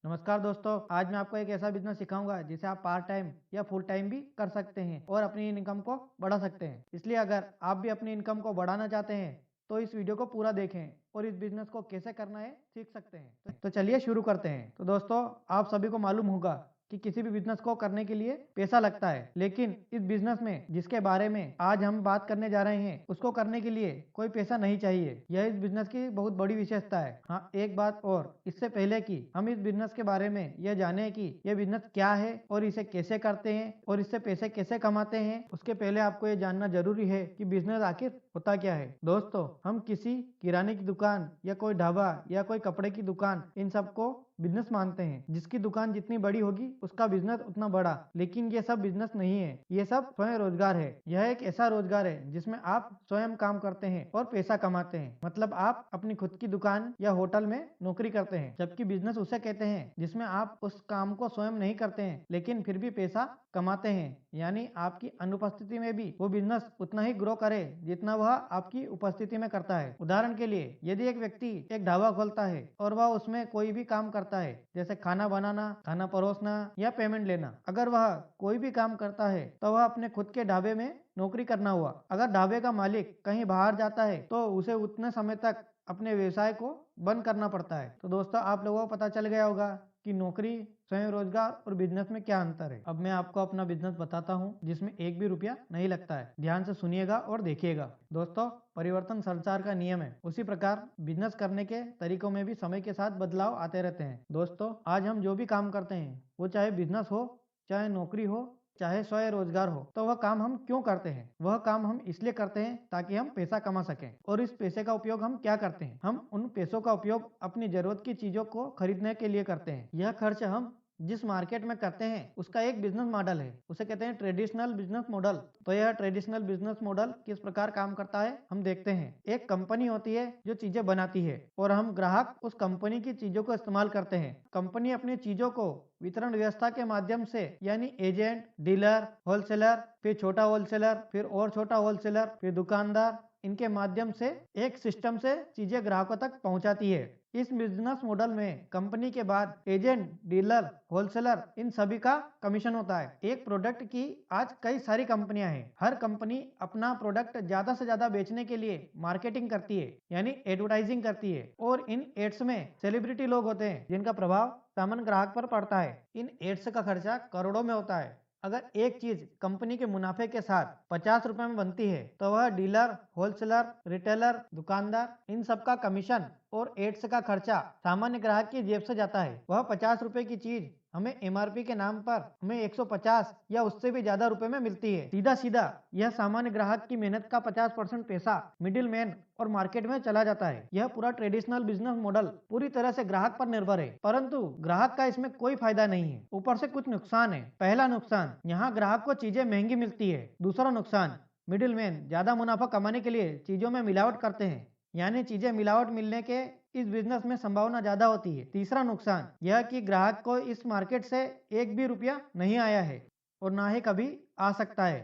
नमस्कार दोस्तों, आज मैं आपको एक ऐसा बिजनेस सिखाऊंगा जिसे आप पार्ट टाइम या फुल टाइम भी कर सकते हैं और अपनी इनकम को बढ़ा सकते हैं। इसलिए अगर आप भी अपनी इनकम को बढ़ाना चाहते हैं तो इस वीडियो को पूरा देखें और इस बिजनेस को कैसे करना है सीख सकते हैं। तो चलिए शुरू करते हैं। तो दोस्तों, आप सभी को मालूम होगा कि किसी भी बिजनेस को करने के लिए पैसा लगता है, लेकिन इस बिजनेस में जिसके बारे में आज हम बात करने जा रहे हैं उसको करने के लिए कोई पैसा नहीं चाहिए। यह इस बिजनेस की बहुत बड़ी विशेषता है। हाँ, एक बात और, इससे पहले कि हम इस बिजनेस के बारे में यह जाने कि यह बिजनेस क्या है और इसे कैसे करते हैं और इससे पैसे कैसे कमाते हैं, उसके पहले आपको यह जानना जरूरी है कि बिजनेस आखिर होता क्या है। दोस्तों, हम किसी किराने की दुकान या कोई ढाबा या कोई कपड़े की दुकान, इन सबको बिजनेस मानते हैं। जिसकी दुकान जितनी बड़ी होगी उसका बिजनेस उतना बड़ा, लेकिन ये सब बिजनेस नहीं है, ये सब स्वयं रोजगार है। यह एक ऐसा रोजगार है जिसमें आप स्वयं काम करते हैं और पैसा कमाते हैं। मतलब आप अपनी खुद की दुकान या होटल में नौकरी करते हैं, जबकि बिजनेस उसे कहते हैं जिसमें आप उस काम को स्वयं नहीं करते हैं लेकिन फिर भी पैसा कमाते हैं। यानी आपकी अनुपस्थिति में भी वो बिजनेस उतना ही ग्रो करे जितना वह आपकी उपस्थिति में करता है। उदाहरण के लिए, यदि एक व्यक्ति एक ढाबा खोलता है और वह उसमें कोई भी काम करता है, जैसे खाना बनाना, खाना परोसना या पेमेंट लेना, अगर वह कोई भी काम करता है तो वह अपने खुद के ढाबे में नौकरी करना हुआ। अगर ढाबे का मालिक कहीं बाहर जाता है तो उसे उतने समय तक अपने व्यवसाय को बंद करना पड़ता है। तो दोस्तों, आप लोगों को पता चल गया होगा कि नौकरी, स्वयं रोजगार और बिजनेस में क्या अंतर है। अब मैं आपको अपना बिजनेस बताता हूँ जिसमें एक भी रुपया नहीं लगता है। ध्यान से सुनिएगा और देखिएगा। दोस्तों, परिवर्तन संसार का नियम है, उसी प्रकार बिजनेस करने के तरीकों में भी समय के साथ बदलाव आते रहते हैं। दोस्तों, आज हम जो भी काम करते हैं, वो चाहे बिजनेस हो, चाहे नौकरी हो, चाहे स्वयं रोजगार हो, तो वह काम हम क्यों करते हैं? वह काम हम इसलिए करते हैं ताकि हम पैसा कमा सकें। और इस पैसे का उपयोग हम क्या करते हैं? हम उन पैसों का उपयोग अपनी जरूरत की चीजों को खरीदने के लिए करते हैं। यह खर्च हम जिस मार्केट में करते हैं उसका एक बिजनेस मॉडल है, उसे कहते हैं ट्रेडिशनल बिजनेस मॉडल। तो यह ट्रेडिशनल बिजनेस मॉडल किस प्रकार काम करता है हम देखते हैं। एक कंपनी होती है जो चीजें बनाती है और हम ग्राहक उस कंपनी की चीजों को इस्तेमाल करते हैं। कंपनी अपनी चीजों को वितरण व्यवस्था के माध्यम से, यानी एजेंट, डीलर, होलसेलर, फिर छोटा होलसेलर, फिर और छोटा होलसेलर, फिर दुकानदार, इनके माध्यम से एक सिस्टम से चीजें ग्राहकों तक पहुंचाती है। इस बिजनेस मॉडल में कंपनी के बाद एजेंट, डीलर, होलसेलर, इन सभी का कमीशन होता है। एक प्रोडक्ट की आज कई सारी कंपनियां हैं। हर कंपनी अपना प्रोडक्ट ज्यादा से ज्यादा बेचने के लिए मार्केटिंग करती है, यानी एडवर्टाइजिंग करती है। और इन एड्स में सेलिब्रिटी लोग होते हैं जिनका प्रभाव सामान्य ग्राहक पर पड़ता है। इन एड्स का खर्चा करोड़ों में होता है। अगर एक चीज कंपनी के मुनाफे के साथ 50 रुपए में बनती है तो वह डीलर, होलसेलर, रिटेलर, दुकानदार, इन सब का कमीशन और एड्स का खर्चा सामान्य ग्राहक की जेब से जाता है। वह 50 रुपए की चीज हमें एमआरपी के नाम पर हमें 150 या उससे भी ज्यादा रुपए में मिलती है। सीधा सीधा यह सामान्य ग्राहक की मेहनत का 50% पैसा मिडिल मैन और मार्केट में चला जाता है। यह पूरा ट्रेडिशनल बिजनेस मॉडल पूरी तरह से ग्राहक पर निर्भर है, परंतु ग्राहक का इसमें कोई फायदा नहीं है। ऊपर से कुछ नुकसान है। पहला नुकसान, यहाँ ग्राहक को चीजें महंगी मिलती है। दूसरा नुकसान, मिडिल मैन ज्यादा मुनाफा कमाने के लिए चीजों में मिलावट करते हैं, यानी चीजें मिलावट मिलने के इस बिजनेस में संभावना ज्यादा होती है। तीसरा नुकसान यह कि ग्राहक को इस मार्केट से एक भी रुपया नहीं आया है और ना ही कभी आ सकता है।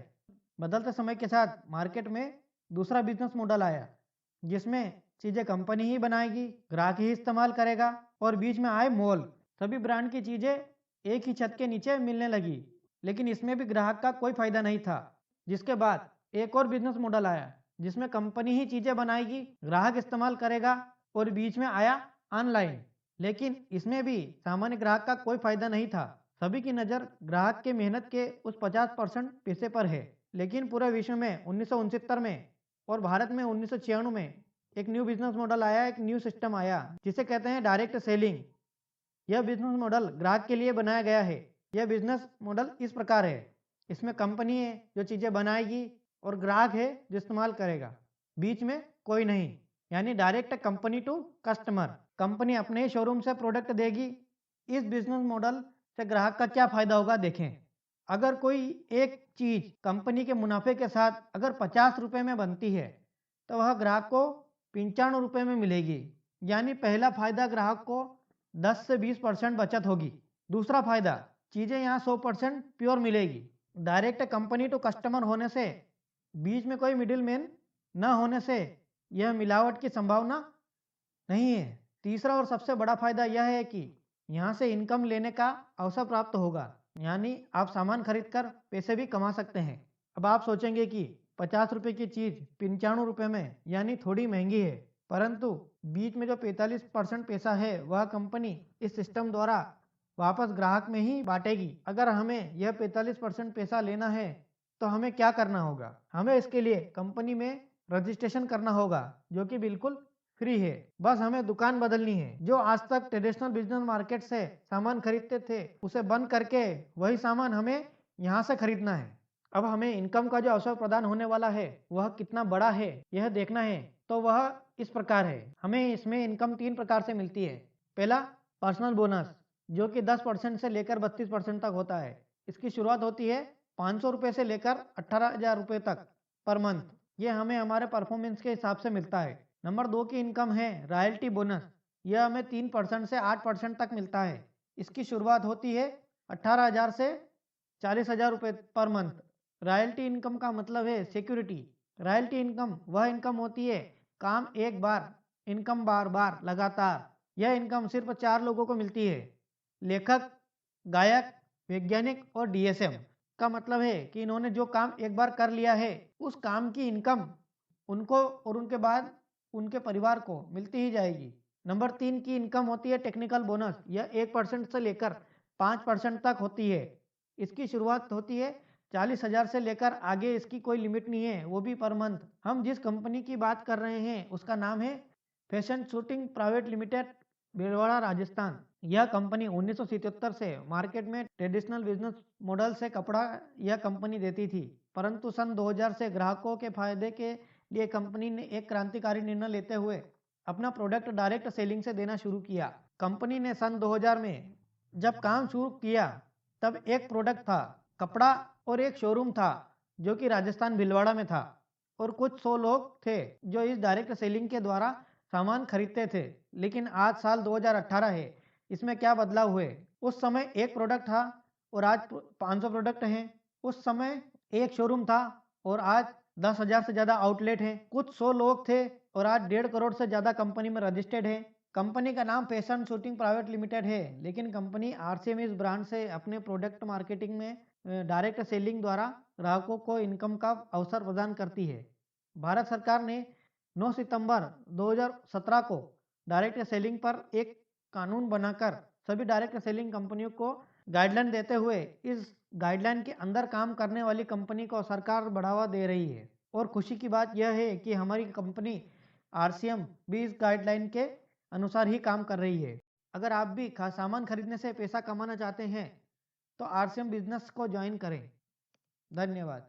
बदलते समय के साथ मार्केट में दूसरा बिजनेस मॉडल आया जिसमें चीजें कंपनी ही बनाएगी, ग्राहक ही इस्तेमाल करेगा और बीच में आए मॉल। सभी ब्रांड की चीजें एक ही छत के नीचे मिलने लगी, लेकिन इसमें भी ग्राहक का कोई फायदा नहीं था। जिसके बाद एक और बिजनेस मॉडल आया जिसमें कंपनी ही चीजें बनाएगी, ग्राहक इस्तेमाल करेगा और बीच में आया ऑनलाइन। लेकिन इसमें भी सामान्य ग्राहक का कोई फायदा नहीं था। सभी की नजर ग्राहक के मेहनत के उस 50% पैसे पर है। लेकिन पूरे विश्व में 1969 में और भारत में 1996 में एक न्यू बिजनेस मॉडल आया, एक न्यू सिस्टम आया जिसे कहते हैं डायरेक्ट सेलिंग। यह बिजनेस मॉडल ग्राहक के लिए बनाया गया है। यह बिजनेस मॉडल इस प्रकार है, इसमें कंपनी है जो चीजें बनाएगी और ग्राहक है जो इस्तेमाल करेगा। बीच में कोई नहीं, यानी direct company to customer. Company अपने ही शोरूम से प्रोडक्ट देगी। इस बिजनेस मॉडल से ग्राहक का क्या फायदा होगा देखें। अगर कोई एक चीज कंपनी के मुनाफे के साथ अगर 50 रुपए में बनती है तो वह ग्राहक को 95 रुपए में मिलेगी। यानी पहला फायदा, ग्राहक को 10 से 20% बचत होगी। दूसरा फायदा, चीजें यहाँ 100% प्योर मिलेगी। डायरेक्ट कंपनी टू कस्टमर होने से, बीच में कोई मिडिल मैन न होने से यह मिलावट की संभावना नहीं है। तीसरा और सबसे बड़ा फायदा यह है कि यहाँ से इनकम लेने का अवसर प्राप्त होगा, यानी आप सामान खरीद कर पैसे भी कमा सकते हैं। अब आप सोचेंगे कि 50 रुपए की चीज 95 रुपए में यानी थोड़ी महंगी है, परंतु बीच में जो 45% पैसा है वह कंपनी इस सिस्टम द्वारा वापस ग्राहक में ही बांटेगी। अगर हमें यह 45% पैसा लेना है तो हमें क्या करना होगा? हमें इसके लिए कंपनी में रजिस्ट्रेशन करना होगा, जो कि बिल्कुल फ्री है। बस हमें दुकान बदलनी है। जो आज तक ट्रेडिशनल बिजनेस मार्केट से सामान खरीदते थे उसे बंद करके वही सामान हमें यहाँ से खरीदना है। अब हमें इनकम का जो अवसर प्रदान होने वाला है वह कितना बड़ा है यह देखना है, तो वह इस प्रकार है। हमें इसमें इनकम 3 प्रकार से मिलती है। पहला, पर्सनल बोनस, जो कि 10% से लेकर 32% तक होता है। इसकी शुरुआत होती है 500 रुपये से लेकर 18,000 रुपये तक पर मंथ। ये हमें हमारे परफॉर्मेंस के हिसाब से मिलता है। नंबर 2 की इनकम है रॉयल्टी बोनस। यह हमें 3% से 8% तक मिलता है। इसकी शुरुआत होती है 18,000 से 40,000 रुपये पर मंथ। रॉयल्टी इनकम का मतलब है सिक्योरिटी। रॉयल्टी इनकम वह इनकम होती है काम एक बार, इनकम बार बार लगातार। यह इनकम सिर्फ 4 लोगों को मिलती है, लेखक, गायक, वैज्ञानिक और डीएसएम। का मतलब है कि इन्होंने जो काम एक बार कर लिया है उस काम की इनकम उनको और उनके बाद उनके परिवार को मिलती ही जाएगी। नंबर 3 की इनकम होती है टेक्निकल बोनस। यह 1% से लेकर 5% तक होती है। इसकी शुरुआत होती है 40,000 से लेकर आगे, इसकी कोई लिमिट नहीं है, वो भी पर मंथ। हम जिस कंपनी की बात कर रहे हैं उसका नाम है fashion shooting private limited, Bhilwara, Rajasthan. यह कंपनी 1977 से मार्केट में ट्रेडिशनल बिजनेस मॉडल से कपड़ा यह कंपनी देती थी, परंतु सन 2000 से ग्राहकों के फायदे के लिए कंपनी ने एक क्रांतिकारी निर्णय लेते हुए अपना प्रोडक्ट डायरेक्ट सेलिंग से देना शुरू किया। कंपनी ने सन 2000 में जब काम शुरू किया तब एक प्रोडक्ट था कपड़ा और एक शोरूम था जो कि राजस्थान भीलवाड़ा में था, और कुछ 100 लोग थे जो इस डायरेक्ट सेलिंग के द्वारा सामान खरीदते थे। लेकिन आज साल 2018 है, इसमें क्या बदलाव हुए? उस समय एक प्रोडक्ट था और आज 500 प्रोडक्ट हैं। उस समय एक शोरूम था और आज 10,000 से ज़्यादा आउटलेट हैं। कुछ 100 लोग थे और आज 1.5 करोड़ से ज़्यादा कंपनी में रजिस्टर्ड है। कंपनी का नाम फैशन शूटिंग प्राइवेट लिमिटेड है, लेकिन कंपनी आरसीएम इस ब्रांड से अपने प्रोडक्ट मार्केटिंग में डायरेक्ट सेलिंग द्वारा ग्राहकों को इनकम का अवसर प्रदान करती है। भारत सरकार ने 9 सितंबर 2017 को डायरेक्ट सेलिंग पर एक कानून बनाकर सभी डायरेक्ट सेलिंग कंपनियों को गाइडलाइन देते हुए इस गाइडलाइन के अंदर काम करने वाली कंपनी को सरकार बढ़ावा दे रही है। और खुशी की बात यह है कि हमारी कंपनी आरसीएम भी इस गाइडलाइन के अनुसार ही काम कर रही है। अगर आप भी सामान खरीदने से पैसा कमाना चाहते हैं तो आरसीएम बिजनेस को ज्वाइन करें। धन्यवाद।